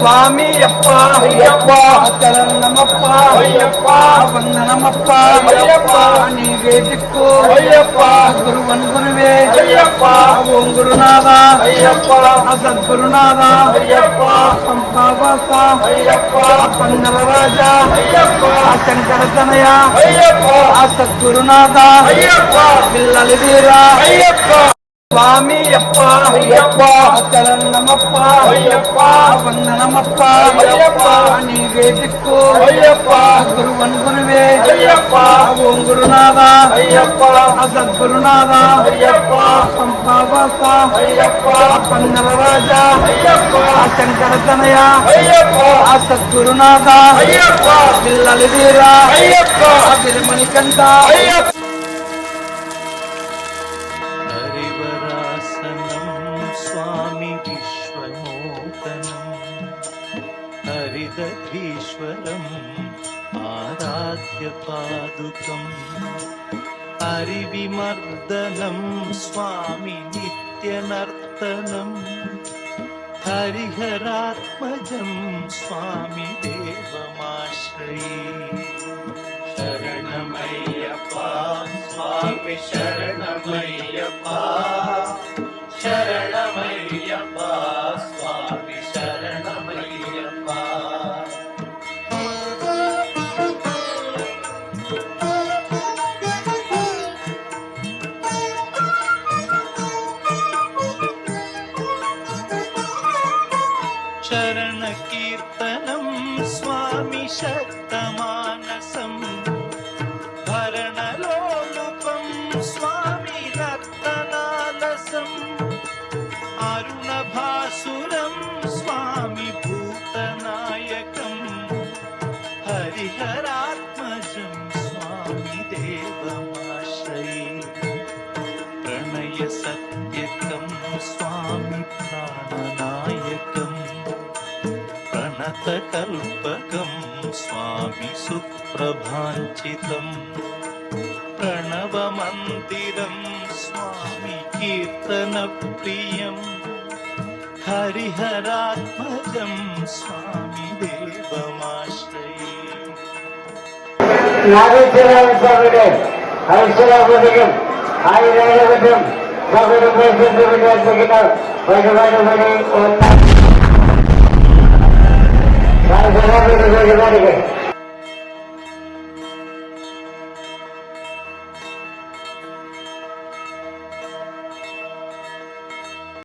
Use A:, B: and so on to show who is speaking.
A: స్వామి అప్ప అయ్యప్ప శరణమప్ప అయ్యప్ప వందనమప్ప అయ్యప్ప నీవే దిక్కు అయ్యప్ప గురువన్ గురువే అయ్యప్ప ఓం గురునాథ అయ్యప్ప సద్గురునాథ అయ్యప్ప సంపావాస అయ్యప్ప పందల రాజా అయ్యప్ప శంకర తనయ అయ్యప్ప సద్గురునాథ అయ్యప్ప పిల్లలి వీరా అయ్యప్ప స్వామి అప్ప అయ్యప్ప శరణమప్ప అయ్యప్ప వందనమప్ప అయ్యప్ప నీవే దిక్కు అయ్యప్ప గురువన్ గురువే అయ్యప్ప ఓం గురునాథ అయ్యప్ప సద్గురునాథ అయ్యప్ప సంపావాస అయ్యప్ప పందల రాజా అయ్యప్ప శంకర తనయ అయ్యప్ప సద్గురునాథ అయ్యప్ప పిల్లలి వీరా అయ్యప్ప తిరుమణి కంట అయ్యప్ప
B: स्वामी विश्वनूतनम् हरिदधीश्वरम् आराध्य पादुकम् हरिविमर्दनम् स्वामी नित्यनर्तनम् हरिहरात्मजम् स्वामी देवमाश्रये शरणमय्यप्पा स्वामी शरणमय्यप्पा शरणमय्यप्प स्वामी शरणमय्यप्प चरण कीर्तनं स्वामी शतमानसम् भरणलोलुपं स्वामी रत्नालसम् अरुणभासुरं स्वामी भूतनायकं हरिहरात्मजं स्वामी देवमाश्रये प्रणयसत्यकं स्वामी प्राणनायकं प्रणतकल्पकं स्वामी सुप्रभाञ्चितं प्रणवमन्दिरं स्वामी कीर्तनप्रियम् हरिहरात्मजं स्वामी देवमाश्रये
C: नागेश्वराय स्वामिने ऐश्वर्याभूतिकं आयुरारोग्यं स्वामिरुपैश्वर्यविद्यात्मकिनं वैभवानुमणि ओम नागेश्वराय स्वामिने